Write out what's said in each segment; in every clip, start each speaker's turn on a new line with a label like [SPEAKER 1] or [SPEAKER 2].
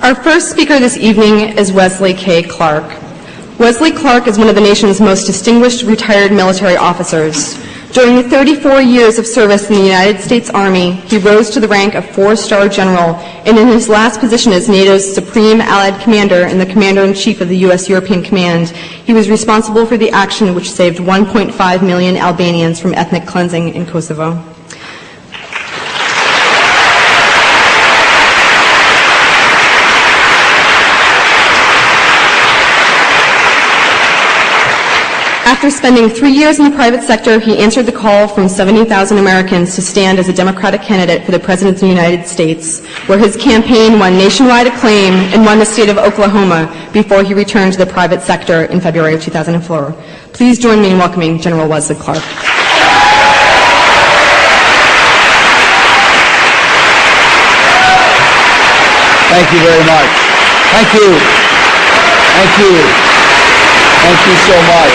[SPEAKER 1] Our first speaker this evening is Wesley K. Clark. Wesley Clark is one of the nation's most distinguished retired military officers. During 34 years of service in the United States Army, he rose to the rank of 4-star general, and in his last position as NATO's Supreme Allied Commander and the Commander-in-Chief of the U.S. European Command, he was responsible for the action which saved 1.5 million Albanians from ethnic cleansing in Kosovo. After spending 3 years in the private sector, he answered the call from 70,000 Americans to stand as a Democratic candidate for the President of the United States, where his campaign won nationwide acclaim and won the state of Oklahoma before he returned to the private sector in February of 2004. Please join me in welcoming General Wesley Clark.
[SPEAKER 2] Thank you very much. Thank you. Thank you. Thank you so much.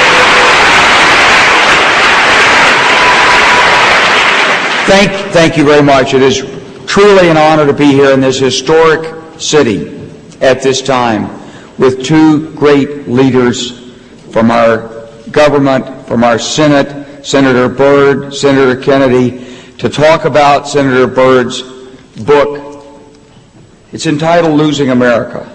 [SPEAKER 2] Thank you very much. It is truly an honor to be here in this historic city at this time with two great leaders from our government, from our Senate, Senator Byrd, Senator Kennedy, to talk about Senator Byrd's book. It's entitled Losing America.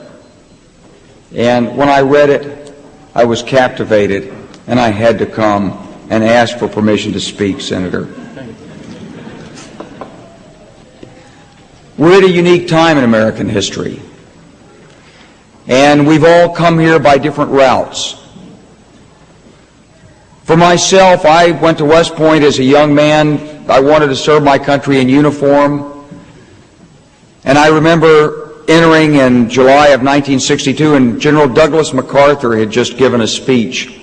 [SPEAKER 2] And when I read it, I was captivated, and I had to come and ask for permission to speak, Senator. We're at a unique time in American history, and we've all come here by different routes. For myself, I went to West Point as a young man. I wanted to serve my country in uniform, and I remember entering in July of 1962, and General Douglas MacArthur had just given a speech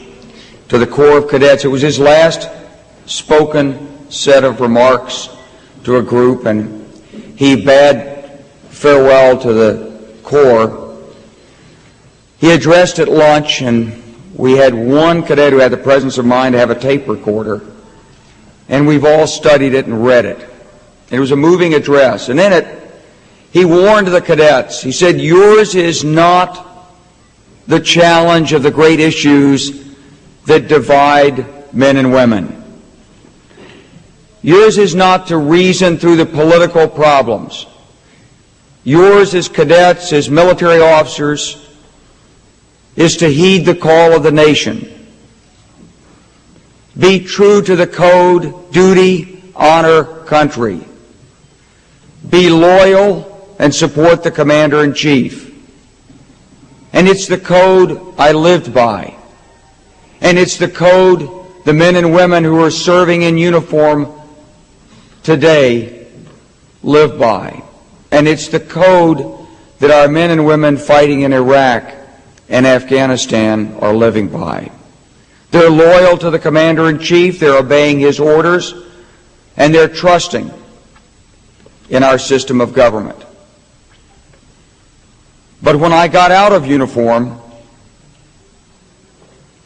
[SPEAKER 2] to the Corps of Cadets. It was his last spoken set of remarks to a group, and he bade farewell to the Corps. He addressed at lunch, and we had one cadet who had the presence of mind to have a tape recorder, and we've all studied it and read it. It was a moving address, and in it, he warned the cadets. He said, "Yours is not the challenge of the great issues that divide men and women. Yours is not to reason through the political problems. Yours as cadets, as military officers, is to heed the call of the nation. Be true to the code, duty, honor, country. Be loyal and support the Commander-in-Chief. And it's the code I lived by. And it's the code the men and women who are serving in uniform today live by. And it's the code that our men and women fighting in Iraq and Afghanistan are living by. They're loyal to the Commander-in-Chief, they're obeying his orders, and they're trusting in our system of government. But when I got out of uniform,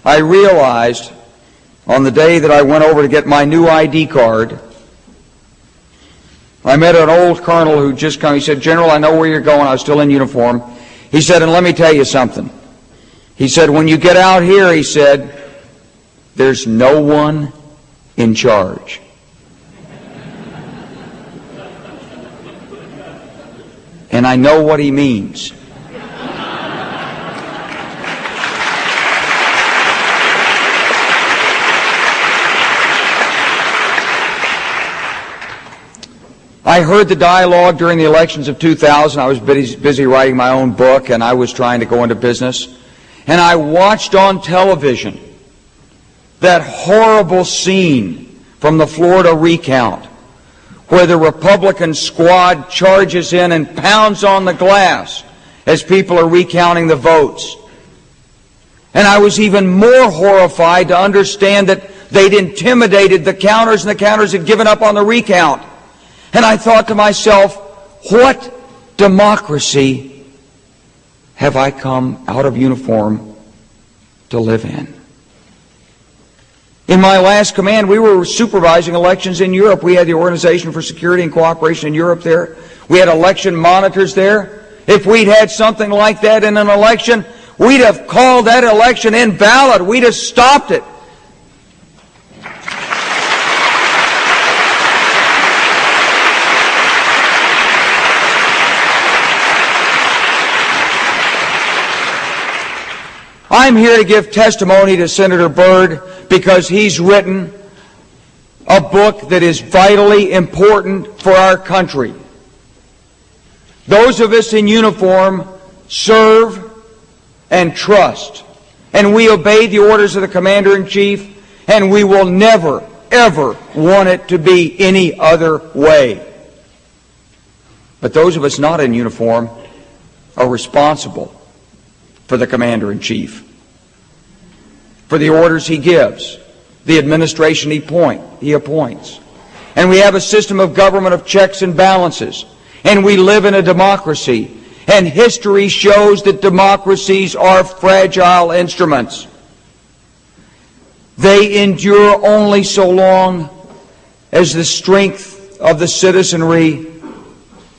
[SPEAKER 2] I realized on the day that I went over to get my new ID card, I met an old colonel who just come. He said, "General, I know where you're going." I was still in uniform. He said, "And let me tell you something." He said, "When you get out here," he said, "there's no one in charge." And I know what he means. I heard the dialogue during the elections of 2000. I was busy writing my own book, and I was trying to go into business. And I watched on television that horrible scene from the Florida recount where the Republican squad charges in and pounds on the glass as people are recounting the votes. And I was even more horrified to understand that they'd intimidated the counters, and the counters had given up on the recount. And I thought to myself, what democracy have I come out of uniform to live in? In my last command, we were supervising elections in Europe. We had the Organization for Security and Cooperation in Europe there. We had election monitors there. If we'd had something like that in an election, we'd have called that election invalid. We'd have stopped it. I'm here to give testimony to Senator Byrd because he's written a book that is vitally important for our country. Those of us in uniform serve and trust, and we obey the orders of the Commander-in-Chief, and we will never, ever want it to be any other way. But those of us not in uniform are responsible for the Commander-in-Chief, for the orders he gives, the administration he appoints. And we have a system of government of checks and balances. And we live in a democracy. And history shows that democracies are fragile instruments. They endure only so long as the strength of the citizenry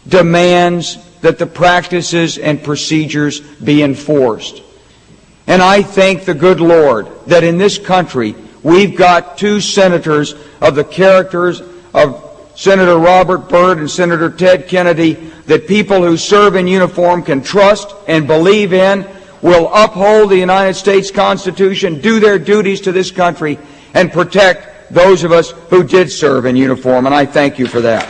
[SPEAKER 2] demands that the practices and procedures be enforced. And I thank the good Lord that in this country we've got two senators of the characters of Senator Robert Byrd and Senator Ted Kennedy that people who serve in uniform can trust and believe in, will uphold the United States Constitution, do their duties to this country, and protect those of us who did serve in uniform. And I thank you for that.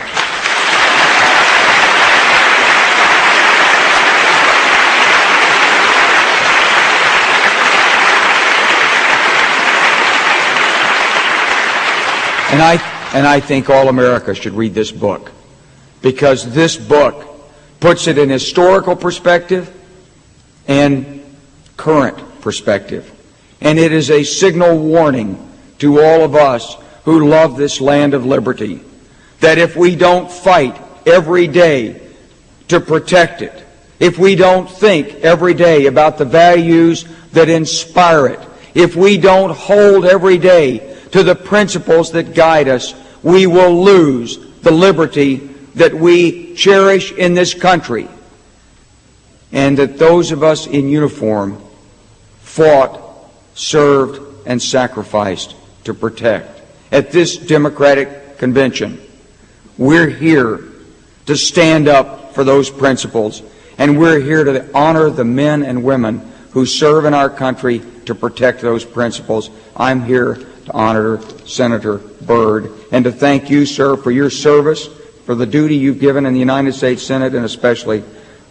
[SPEAKER 2] And I think all America should read this book, because this book puts it in historical perspective and current perspective. And it is a signal warning to all of us who love this land of liberty that if we don't fight every day to protect it, if we don't think every day about the values that inspire it, if we don't hold every day to the principles that guide us, we will lose the liberty that we cherish in this country, and that those of us in uniform fought, served, and sacrificed to protect. At this Democratic Convention, we're here to stand up for those principles, and we're here to honor the men and women who serve in our country to protect those principles. I'm here to honor Senator Byrd and to thank you, sir, for your service, for the duty you've given in the United States Senate, and especially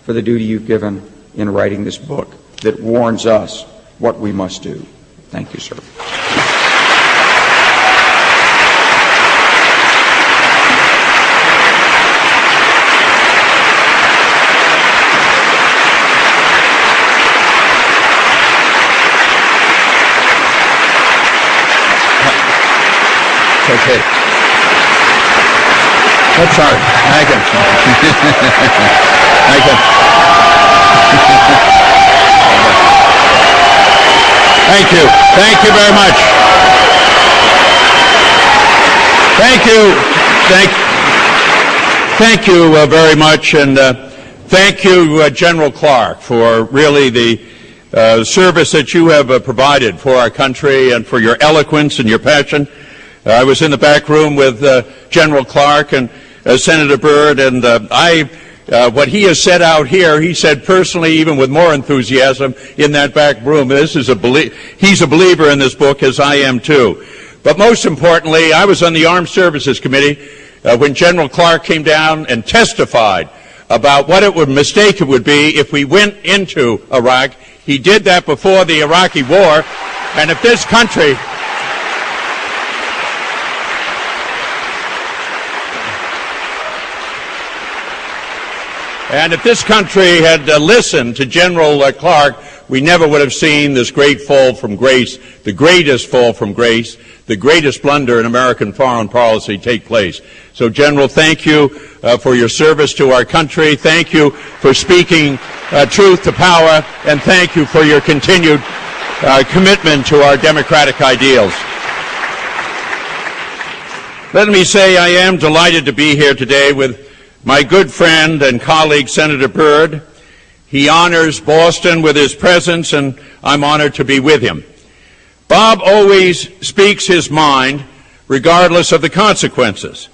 [SPEAKER 2] for the duty you've given in writing this book that warns us what we must do. Thank you, sir.
[SPEAKER 3] Okay. That's all right. I can. Thank you. Thank you very much. Thank you. Thank you very much, and thank you, General Clark, for really the service that you have provided for our country and for your eloquence and your passion. I was in the back room with General Clark and Senator Byrd, and what he has said out here, he said personally, even with more enthusiasm in that back room. He's a believer in this book, as I am too. But most importantly, I was on the Armed Services Committee when General Clark came down and testified about what a mistake it would be if we went into Iraq. He did that before the Iraqi war, and if this country had listened to General Clark, we never would have seen this great fall from grace, the greatest fall from grace, the greatest blunder in American foreign policy take place. So, General, thank you for your service to our country. Thank you for speaking truth to power, and thank you for your continued commitment to our democratic ideals. Let me say I am delighted to be here today with my good friend and colleague, Senator Byrd. He honors Boston with his presence, and I'm honored to be with him. Bob always speaks his mind, regardless of the consequences.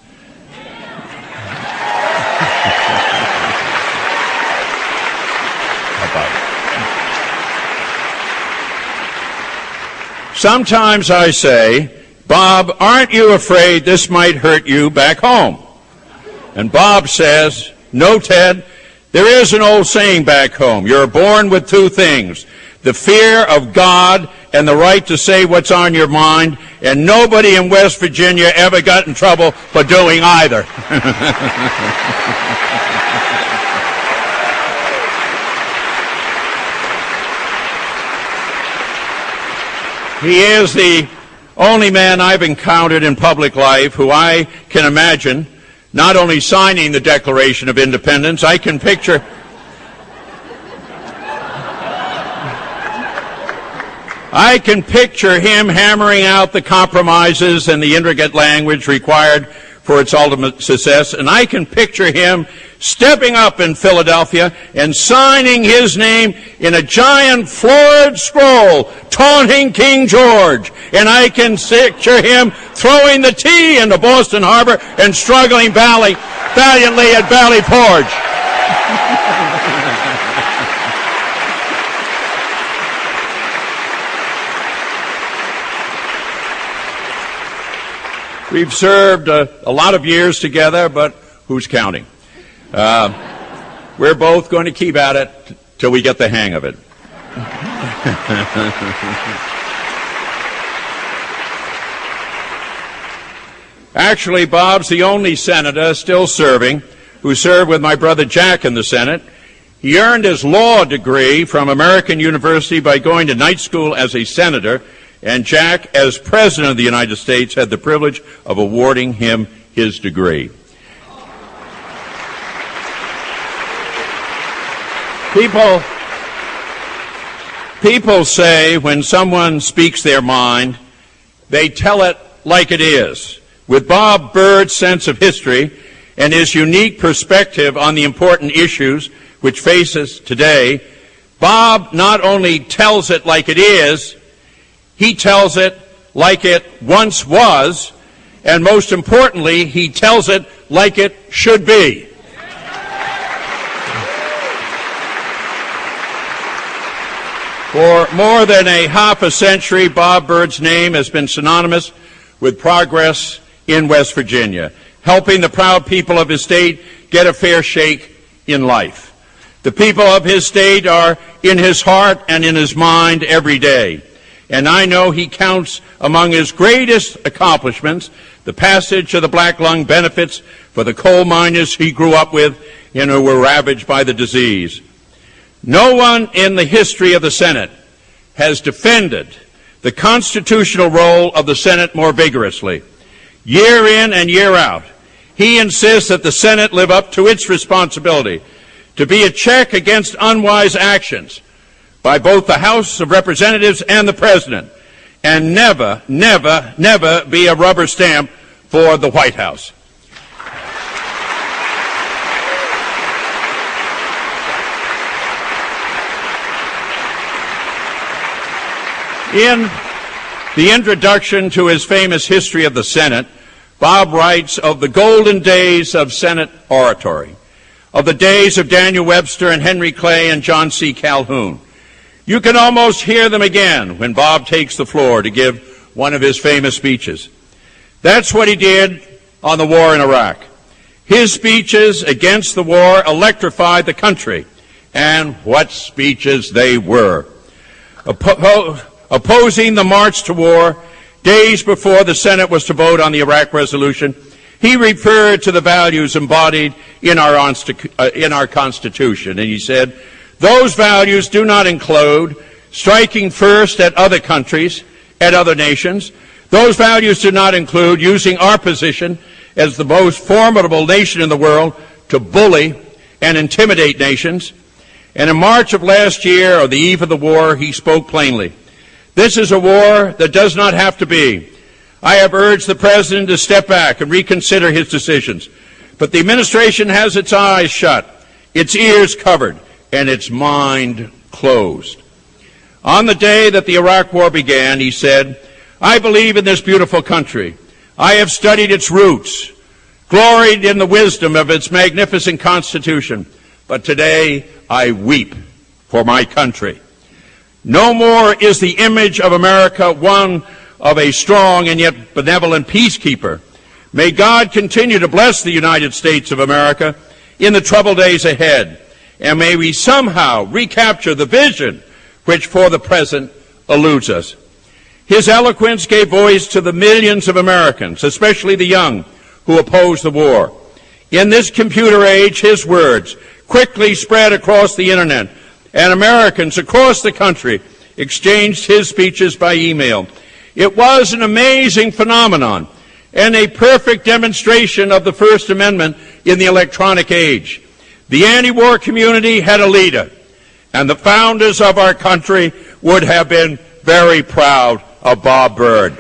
[SPEAKER 3] Sometimes I say, Bob, aren't you afraid this might hurt you back home? And Bob says, no, Ted, there is an old saying back home. You're born with two things, the fear of God and the right to say what's on your mind, and nobody in West Virginia ever got in trouble for doing either. He is the only man I've encountered in public life who I can imagine not only signing the Declaration of Independence, I can picture him hammering out the compromises and the intricate language required for its ultimate success, and I can picture him stepping up in Philadelphia and signing his name in a giant florid scroll, taunting King George. And I can picture him throwing the tea into Boston Harbor and struggling valiantly at Valley Forge. We've served a lot of years together, but who's counting? We're both going to keep at it till we get the hang of it. Actually, Bob's the only senator still serving who served with my brother Jack in the Senate. He earned his law degree from American University by going to night school as a senator, and Jack, as President of the United States, had the privilege of awarding him his degree. People say when someone speaks their mind, they tell it like it is. With Bob Byrd's sense of history and his unique perspective on the important issues which face us today, Bob not only tells it like it is, he tells it like it once was, and most importantly, he tells it like it should be. For more than a half a century, Bob Byrd's name has been synonymous with progress in West Virginia, helping the proud people of his state get a fair shake in life. The people of his state are in his heart and in his mind every day. And I know he counts among his greatest accomplishments the passage of the black lung benefits for the coal miners he grew up with and who were ravaged by the disease. No one in the history of the Senate has defended the constitutional role of the Senate more vigorously. Year in and year out, he insists that the Senate live up to its responsibility to be a check against unwise actions by both the House of Representatives and the President, and never, never, never be a rubber stamp for the White House. In the introduction to his famous History of the Senate, Bob writes of the golden days of Senate oratory, of the days of Daniel Webster and Henry Clay and John C. Calhoun. You can almost hear them again when Bob takes the floor to give one of his famous speeches. That's what he did on the war in Iraq. His speeches against the war electrified the country, and what speeches they were. Opposing the march to war, days before the Senate was to vote on the Iraq resolution, he referred to the values embodied in our Constitution, and he said, those values do not include striking first at other countries, at other nations. Those values do not include using our position as the most formidable nation in the world to bully and intimidate nations. And in March of last year, on the eve of the war, he spoke plainly. This is a war that does not have to be. I have urged the President to step back and reconsider his decisions. But the administration has its eyes shut, its ears covered, and its mind closed. On the day that the Iraq War began, he said, "I believe in this beautiful country. I have studied its roots, gloried in the wisdom of its magnificent Constitution, but today I weep for my country. No more is the image of America one of a strong and yet benevolent peacekeeper. May God continue to bless the United States of America in the troubled days ahead, and may we somehow recapture the vision which for the present eludes us." His eloquence gave voice to the millions of Americans, especially the young, who oppose the war. In this computer age, his words quickly spread across the internet, and Americans across the country exchanged his speeches by email. It was an amazing phenomenon and a perfect demonstration of the First Amendment in the electronic age. The anti-war community had a leader, and the founders of our country would have been very proud of Bob Byrd.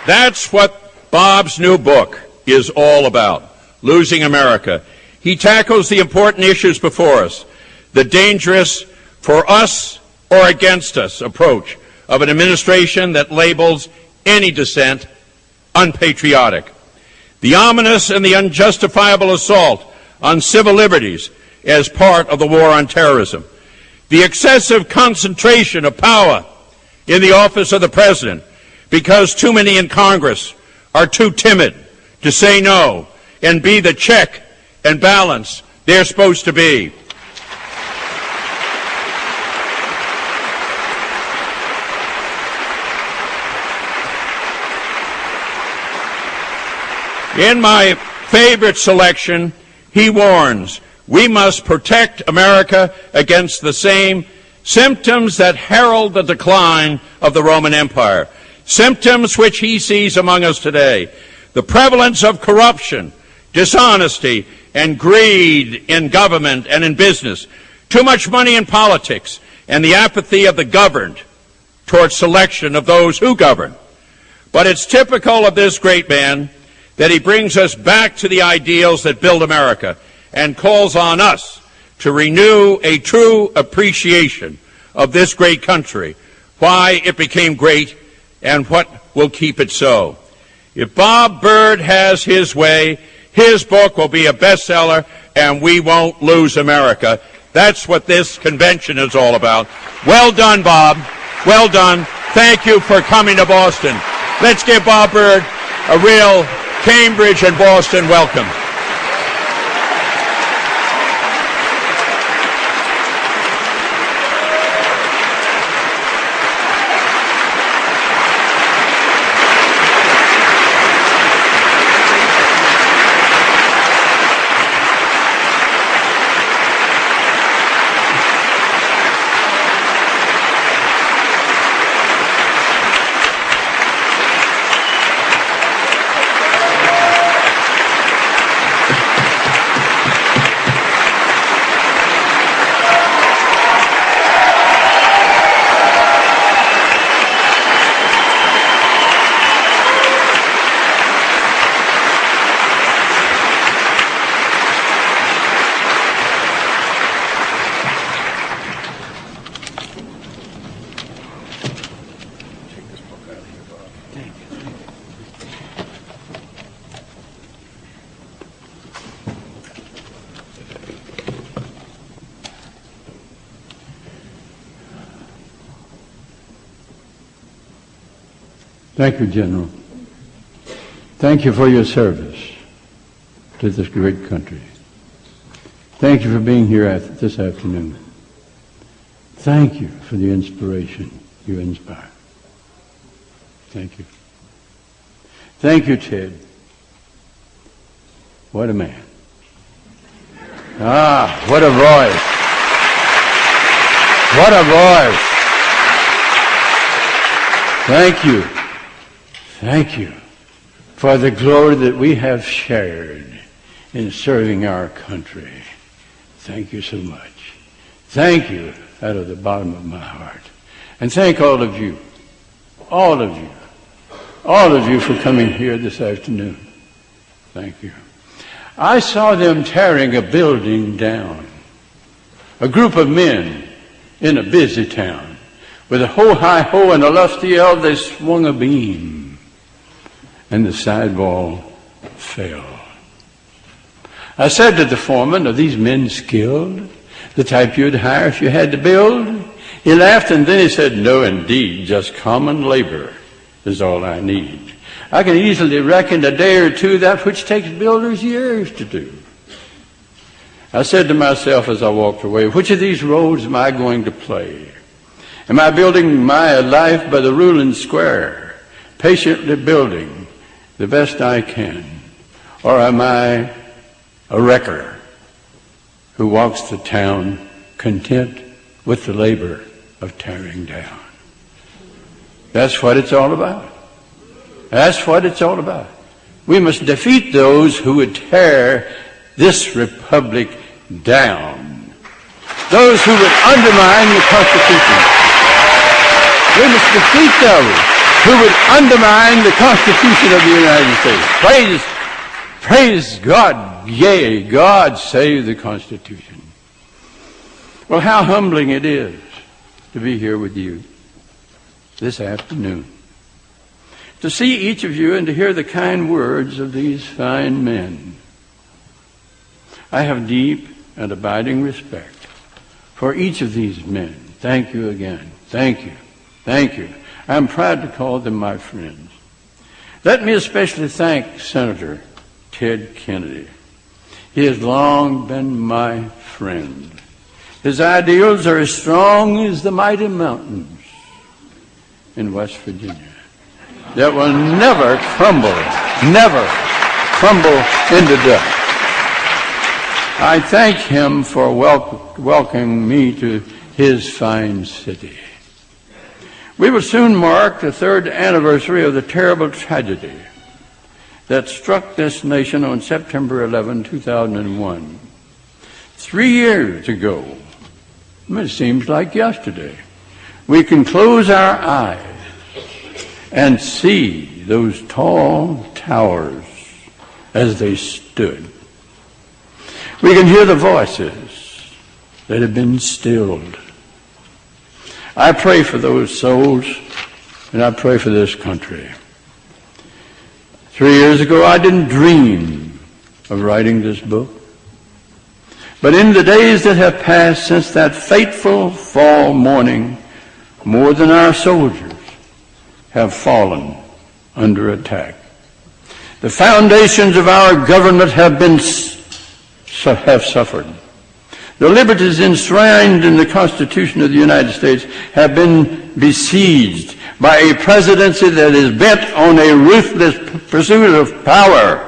[SPEAKER 3] That's what Bob's new book is all about, Losing America. He tackles the important issues before us, the dangerous for us or against us approach of an administration that labels any dissent unpatriotic, the ominous and the unjustifiable assault on civil liberties as part of the war on terrorism, the excessive concentration of power in the office of the president because too many in Congress are too timid to say no and be the check and balance they're supposed to be. In my favorite selection, he warns, we must protect America against the same symptoms that herald the decline of the Roman Empire, symptoms which he sees among us today, the prevalence of corruption, dishonesty, and greed in government and in business, too much money in politics, and the apathy of the governed towards selection of those who govern. But it's typical of this great man that he brings us back to the ideals that build America and calls on us to renew a true appreciation of this great country, why it became great, and what will keep it so. If Bob Byrd has his way, his book will be a bestseller, and we won't lose America. That's what this convention is all about. Well done, Bob. Well done. Thank you for coming to Boston. Let's give Bob Byrd a real Cambridge and Boston welcome.
[SPEAKER 4] Thank you, General. Thank you for your service to this great country. Thank you for being here this afternoon. Thank you for the inspiration you inspire. Thank you. Thank you, Ted. What a man. Ah, what a voice. What a voice. Thank you. Thank you for the glory that we have shared in serving our country. Thank you so much. Thank you out of the bottom of my heart. And thank all of you for coming here this afternoon. Thank you. I saw them tearing a building down. A group of men in a busy town. With a ho-hi-ho and a lusty yell, they swung a beam, and the side wall fell. I said to the foreman, "Are these men skilled? The type you'd hire if you had to build?" He laughed, and then he said, "No, indeed, just common labor is all I need. I can easily wreck in a day or two that which takes builders years to do." I said to myself as I walked away, which of these roles am I going to play? Am I building my life by the rule and square, patiently building the best I can? Or am I a wrecker who walks the town content with the labor of tearing down? That's what it's all about. That's what it's all about. We must defeat those who would tear this republic down. Those who would undermine the Constitution. We must defeat those who would undermine the Constitution of the United States. Praise God. Yea, God save the Constitution. Well, how humbling it is to be here with you this afternoon. To see each of you and to hear the kind words of these fine men. I have deep and abiding respect for each of these men. Thank you again. Thank you. Thank you. I'm proud to call them my friends. Let me especially thank Senator Ted Kennedy. He has long been my friend. His ideals are as strong as the mighty mountains in West Virginia that will never crumble into dust. I thank him for welcoming me to his fine city. We will soon mark the 3rd anniversary of the terrible tragedy that struck this nation on September 11, 2001. 3 years ago, it seems like yesterday, we can close our eyes and see those tall towers as they stood. We can hear the voices that have been stilled. I pray for those souls, and I pray for this country. 3 years ago, I didn't dream of writing this book. But in the days that have passed since that fateful fall morning, more than our soldiers have fallen under attack. The foundations of our government have suffered. The liberties enshrined in the Constitution of the United States have been besieged by a presidency that is bent on a ruthless pursuit of power.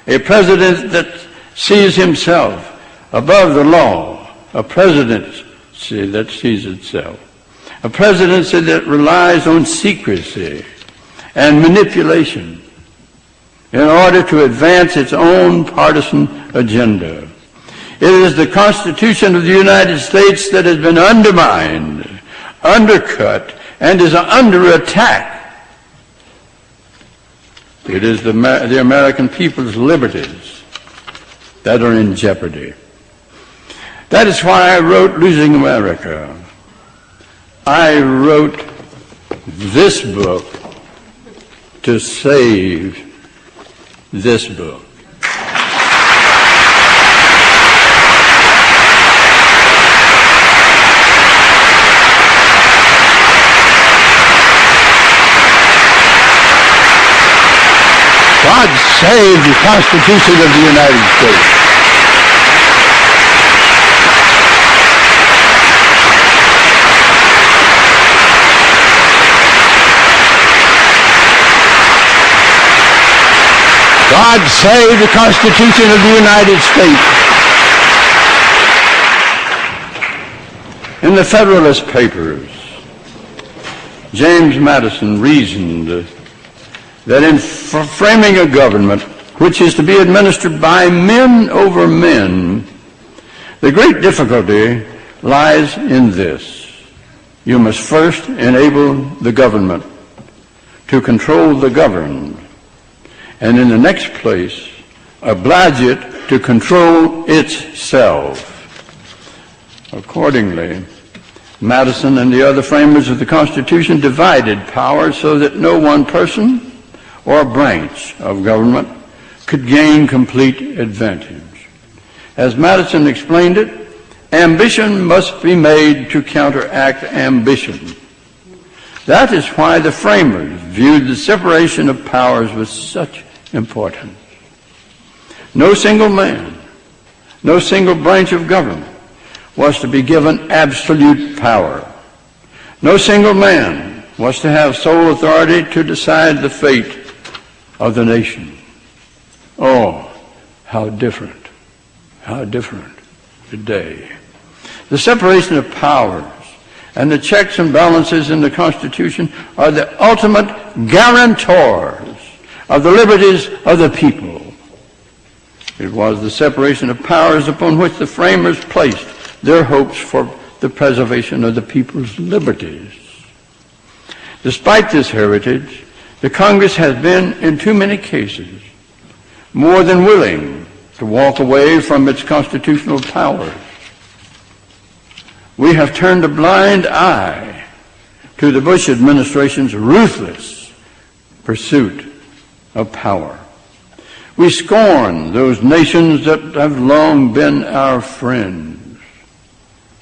[SPEAKER 4] A president that sees himself above the law. A presidency that sees itself. A presidency that relies on secrecy and manipulation in order to advance its own partisan agenda. It is the Constitution of the United States that has been undermined, undercut, and is under attack. It is the American people's liberties that are in jeopardy. That is why I wrote Losing America. I wrote this book to save this book. God save the Constitution of the United States. God save the Constitution of the United States. In the Federalist Papers, James Madison reasoned that in framing a government which is to be administered by men over men, the great difficulty lies in this. You must first enable the government to control the governed, and in the next place, oblige it to control itself. Accordingly, Madison and the other framers of the Constitution divided power so that no one person or branch of government could gain complete advantage. As Madison explained it, ambition must be made to counteract ambition. That is why the framers viewed the separation of powers with such importance. No single man, no single branch of government was to be given absolute power. No single man was to have sole authority to decide the fate of the nation. Oh, how different today. The separation of powers and the checks and balances in the Constitution are the ultimate guarantors of the liberties of the people. It was the separation of powers upon which the framers placed their hopes for the preservation of the people's liberties. Despite this heritage, the Congress has been, in too many cases, more than willing to walk away from its constitutional powers. We have turned a blind eye to the Bush administration's ruthless pursuit of power. We scorn those nations that have long been our friends.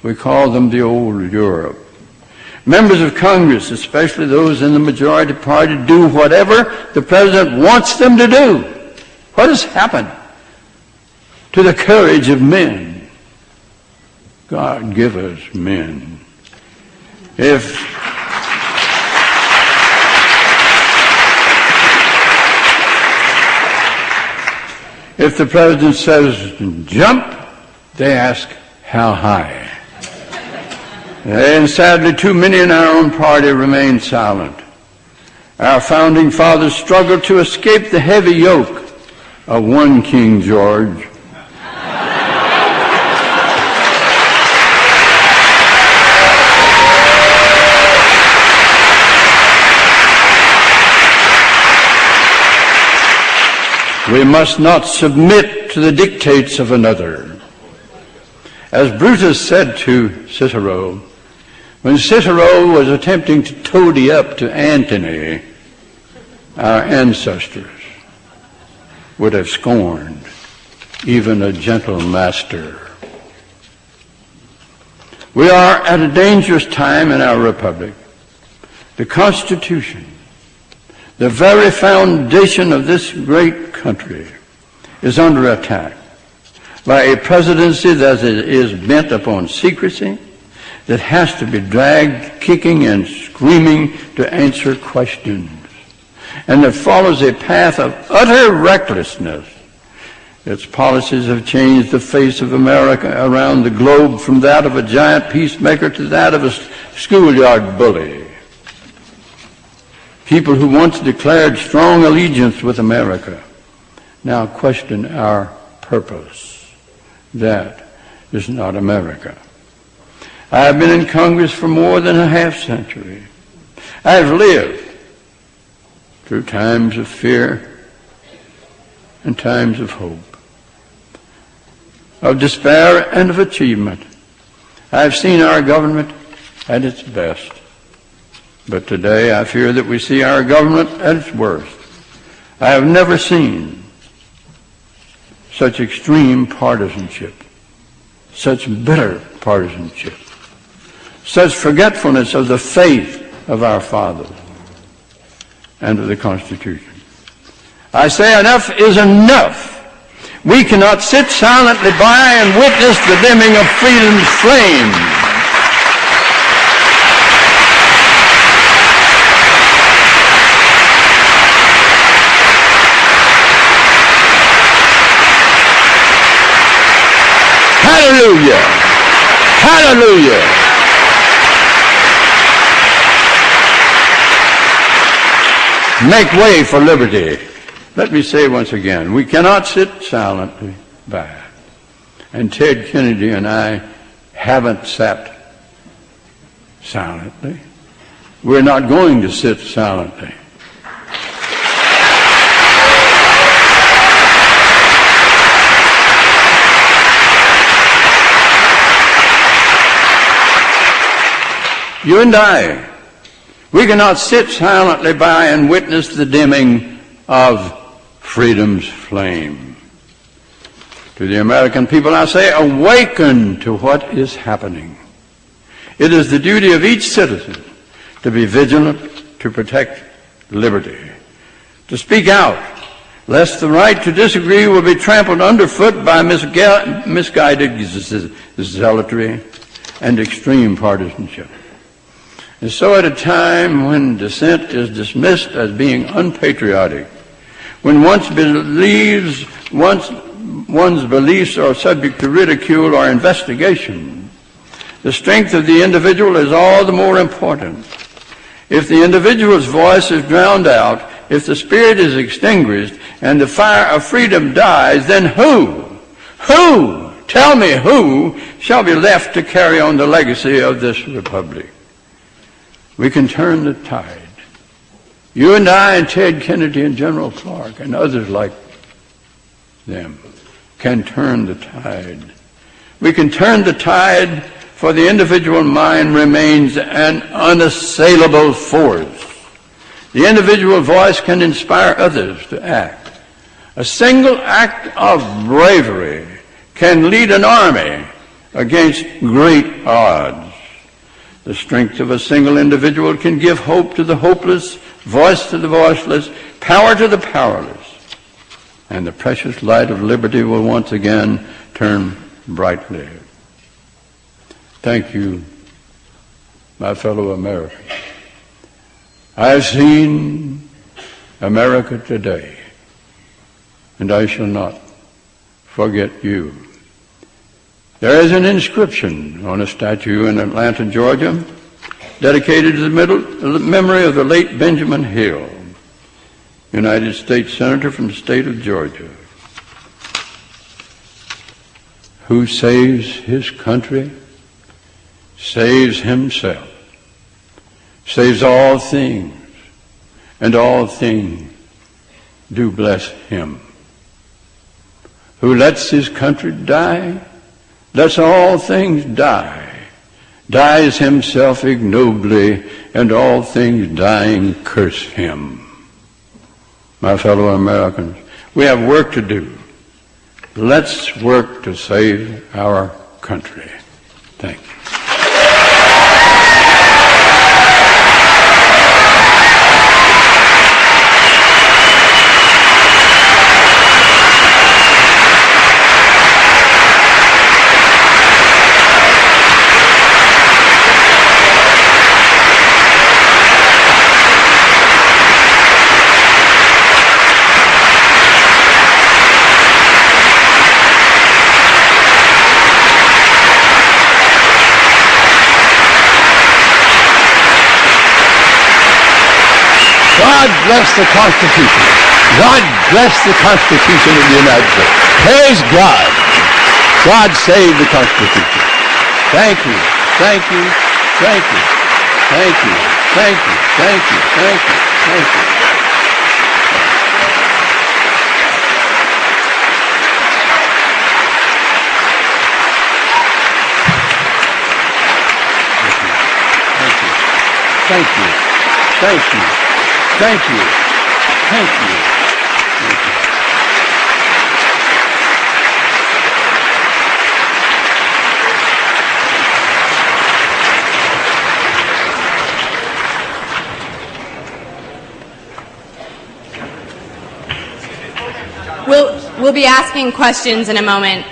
[SPEAKER 4] We call them the old Europe. Members of Congress, especially those in the majority party, do whatever the president wants them to do. What has happened to the courage of men? God give us men. If the president says jump, they ask how high. And sadly, too many in our own party remain silent. Our founding fathers struggled to escape the heavy yoke of one King George. We must not submit to the dictates of another. As Brutus said to Cicero, when Cicero was attempting to toady up to Antony, our ancestors would have scorned even a gentle master. We are at a dangerous time in our republic. The Constitution, the very foundation of this great country, is under attack by a presidency that is bent upon secrecy, that has to be dragged kicking and screaming to answer questions, and that follows a path of utter recklessness. Its policies have changed the face of America around the globe from that of a giant peacemaker to that of a schoolyard bully. People who once declared strong allegiance with America now question our purpose. That is not America. I have been in Congress for more than a half-century. I have lived through times of fear and times of hope, of despair and of achievement. I have seen our government at its best. But today I fear that we see our government at its worst. I have never seen such extreme partisanship, such bitter partisanship, such forgetfulness of the faith of our fathers and of the Constitution. I say enough is enough. We cannot sit silently by and witness the dimming of freedom's flame. Hallelujah! Hallelujah! Make way for liberty. Let me say once again, we cannot sit silently by. And Ted Kennedy and I haven't sat silently. We're not going to sit silently. You and I, we cannot sit silently by and witness the dimming of freedom's flame. To the American people, I say, awaken to what is happening. It is the duty of each citizen to be vigilant, to protect liberty, to speak out, lest the right to disagree will be trampled underfoot by misguided zealotry and extreme partisanship. And so at a time when dissent is dismissed as being unpatriotic, when one's beliefs are subject to ridicule or investigation, the strength of the individual is all the more important. If the individual's voice is drowned out, if the spirit is extinguished, and the fire of freedom dies, then who, tell me who, shall be left to carry on the legacy of this republic? We can turn the tide. You and I and Ted Kennedy and General Clark and others like them can turn the tide. We can turn the tide, for the individual mind remains an unassailable force. The individual voice can inspire others to act. A single act of bravery can lead an army against great odds. The strength of a single individual can give hope to the hopeless, voice to the voiceless, power to the powerless. And the precious light of liberty will once again turn brightly. Thank you, my fellow Americans. I have seen America today, and I shall not forget you. There is an inscription on a statue in Atlanta, Georgia, dedicated to the memory of the late Benjamin Hill, United States Senator from the state of Georgia, who saves his country, saves himself, saves all things, and all things do bless him. Who lets his country die, lets all things die, dies himself ignobly, and all things dying curse him. My fellow Americans, we have work to do. Let's work to save our country. Thank you.
[SPEAKER 5] God bless the Constitution. God bless the Constitution of the United States. Praise God. God save the Constitution. Thank you. Thank you. Thank you. Thank you. Thank you. Thank you. Thank you. Thank you. Thank you. Thank you. Thank you. Thank you. Thank you.
[SPEAKER 1] We'll be asking questions in a moment.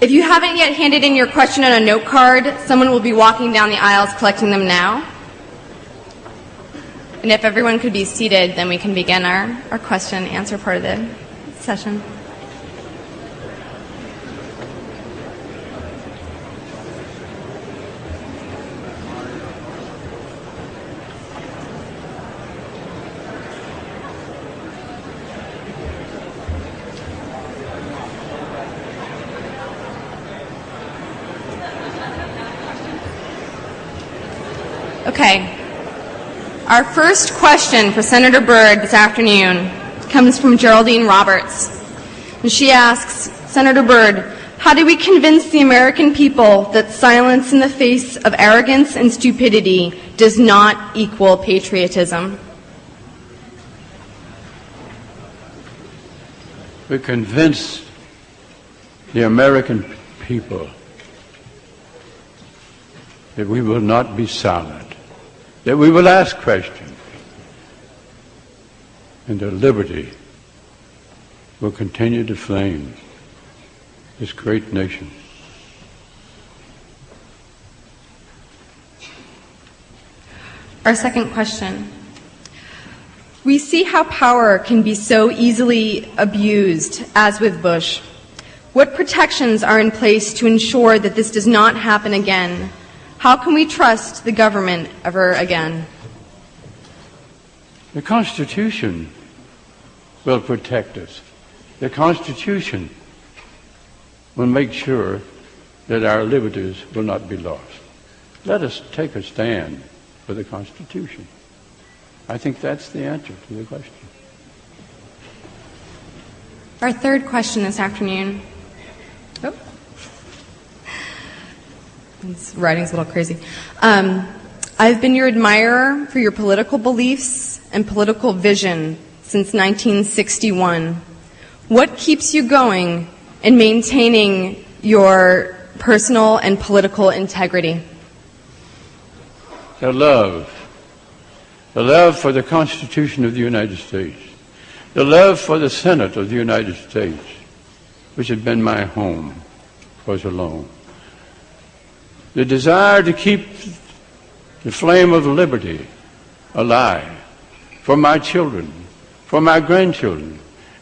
[SPEAKER 1] If you haven't yet handed in your question on a note card, someone will be walking down the aisles collecting them now. And if everyone could be seated, then we can begin our question and answer part of the session. Okay. Our first question for Senator Byrd this afternoon comes from Geraldine Roberts. And she asks, Senator Byrd, how do we convince the American people that silence in the face of arrogance and stupidity does not equal patriotism?
[SPEAKER 4] We convince the American people that we will not be silent, that we will ask questions, and that liberty will continue to flame this great nation.
[SPEAKER 1] Our second question. We see how power can be so easily abused, as with Bush. What protections are in place to ensure that this does not happen again? How can we trust the government ever again?
[SPEAKER 4] The Constitution will protect us. The Constitution will make sure that our liberties will not be lost. Let us take a stand for the Constitution. I think that's the answer to the question.
[SPEAKER 1] Our third question this afternoon. Oh. This writing's a little crazy. I've been your admirer for your political beliefs and political vision since 1961. What keeps you going in maintaining your personal and political integrity?
[SPEAKER 4] The love for the Constitution of the United States, the love for the Senate of the United States, which had been my home for so long, the desire to keep the flame of liberty alive for my children, for my grandchildren,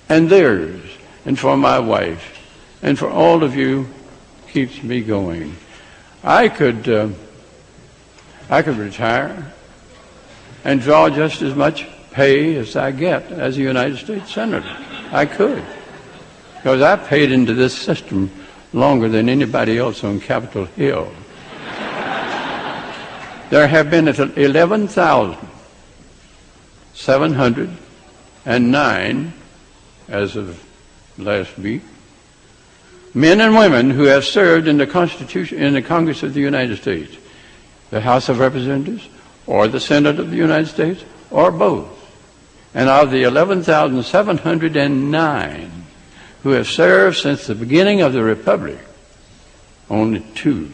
[SPEAKER 4] and theirs, and for my wife, and for all of you, keeps me going. I could retire and draw just as much pay as I get as a United States Senator. I could, because I paid into this system longer than anybody else on Capitol Hill. There have been 11,709, as of last week, men and women who have served in the Constitution, in the Congress of the United States, the House of Representatives, or the Senate of the United States, or both. And of the 11,709 who have served since the beginning of the Republic, only 2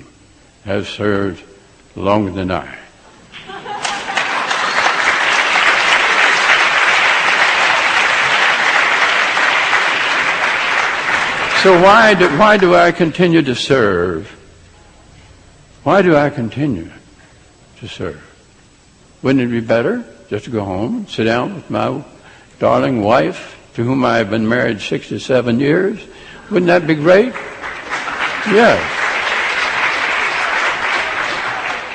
[SPEAKER 4] have served longer than I. So why do I continue to serve? Why do I continue to serve? Wouldn't it be better just to go home and sit down with my darling wife, to whom I have been married 67 years? Wouldn't that be great? Yes.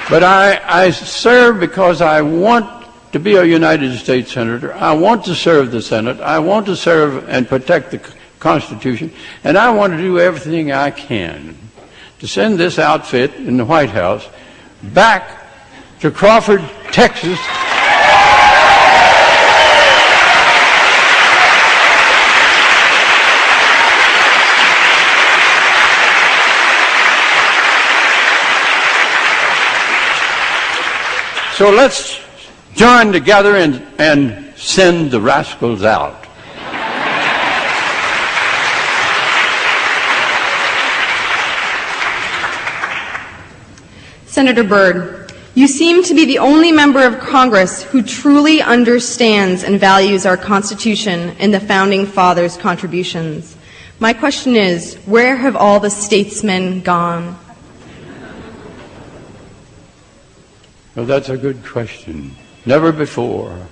[SPEAKER 4] But I serve because I want to be a United States Senator. I want to serve the Senate. I want to serve and protect the Constitution. And I want to do everything I can to send this outfit in the White House back to Crawford, Texas, so let's join together and send the rascals out.
[SPEAKER 1] Senator Byrd, you seem to be the only member of Congress who truly understands and values our Constitution and the Founding Fathers' contributions. My question is, where have all the statesmen gone?
[SPEAKER 4] Well, that's a good question. Never before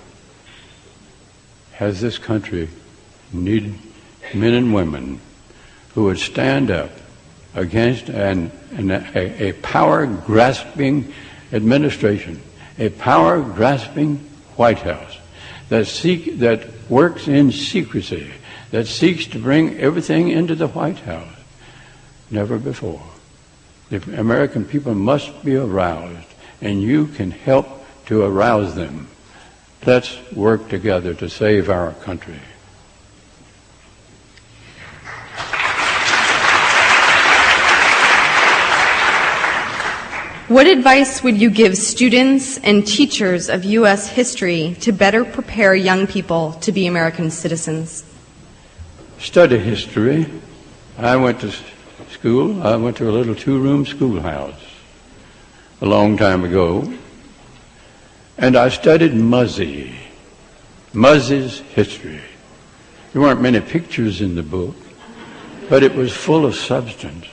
[SPEAKER 4] has this country needed men and women who would stand up against a power-grasping administration, a power-grasping White House that works in secrecy, that seeks to bring everything into the White House. Never before. The American people must be aroused and you can help to arouse them. Let's work together to save our country.
[SPEAKER 1] What advice would you give students and teachers of U.S. history to better prepare young people to be American citizens?
[SPEAKER 4] Study history. I went to school. I went to a little two-room schoolhouse a long time ago, and I studied Muzzey's history. There weren't many pictures in the book, but it was full of substance.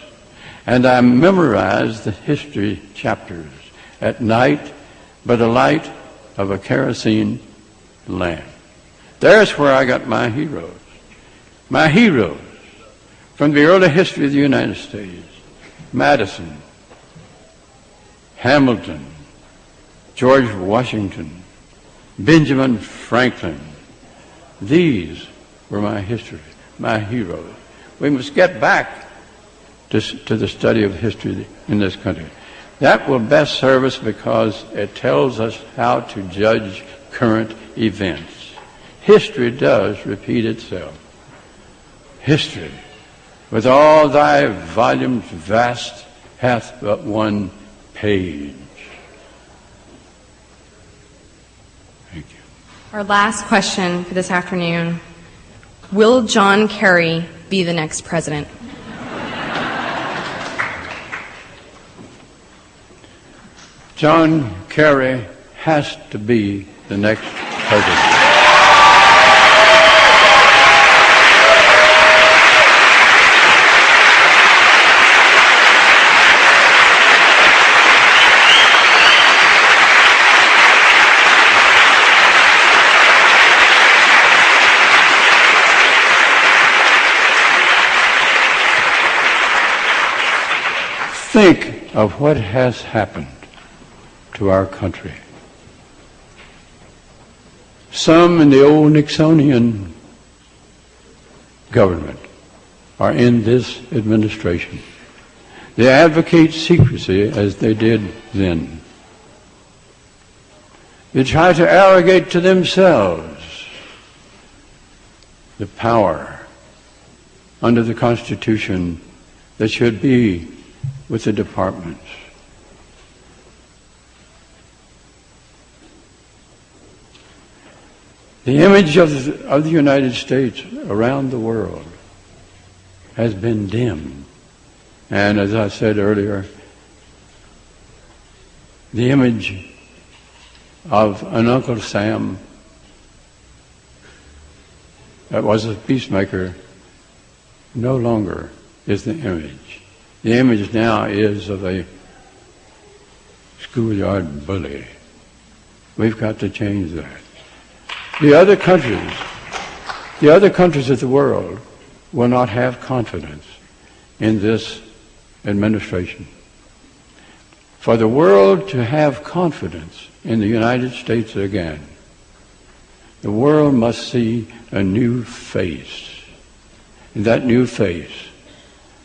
[SPEAKER 4] And I memorized the history chapters at night by the light of a kerosene lamp. There's where I got my heroes. My heroes from the early history of the United States. Madison, Hamilton, George Washington, Benjamin Franklin. These were my history, my heroes. We must get back to the study of history in this country. That will best serve us because it tells us how to judge current events. History does repeat itself. History, with all thy volumes vast, hath but one page. Thank you.
[SPEAKER 1] Our last question for this afternoon. Will John Kerry be the next president?
[SPEAKER 4] John Kerry has to be the next president. Think of what has happened to our country. Some in the old Nixonian government are in this administration. They advocate secrecy as they did then. They try to arrogate to themselves the power under the Constitution that should be with the departments. The image of the United States around the world has been dimmed. And as I said earlier, the image of an Uncle Sam that was a peacemaker no longer is the image. The image now is of a schoolyard bully. We've got to change that. The other countries of the world will not have confidence in this administration. For the world to have confidence in the United States again, the world must see a new face. And that new face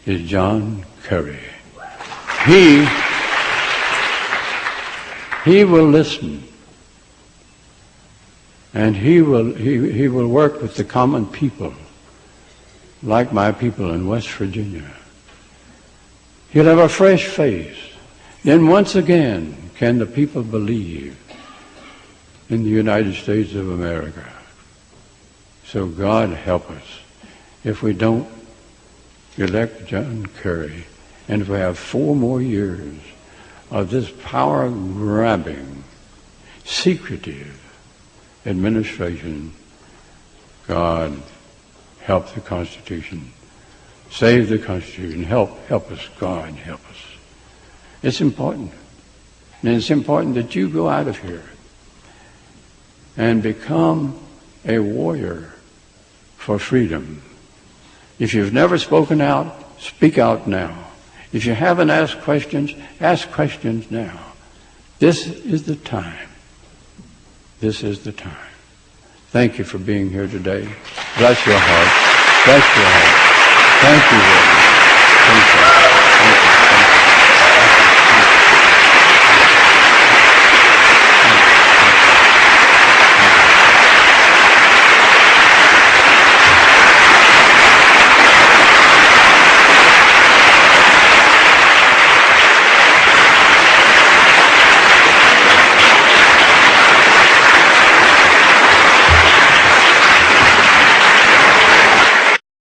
[SPEAKER 4] is John Kerry. He will listen. And he will work with the common people, like my people in West Virginia. He'll have a fresh face. Then once again can the people believe in the United States of America. So God help us if we don't elect John Kerry, and if we have 4 more years of this power-grabbing, secretive administration. God help the Constitution. Save the Constitution. Help us, God, help us. It's important. And it's important that you go out of here and become a warrior for freedom. If you've never spoken out, speak out now. If you haven't asked questions, ask questions now. This is the time. This is the time. Thank you for being here today. Bless your heart. Bless your heart. Thank you, Lord.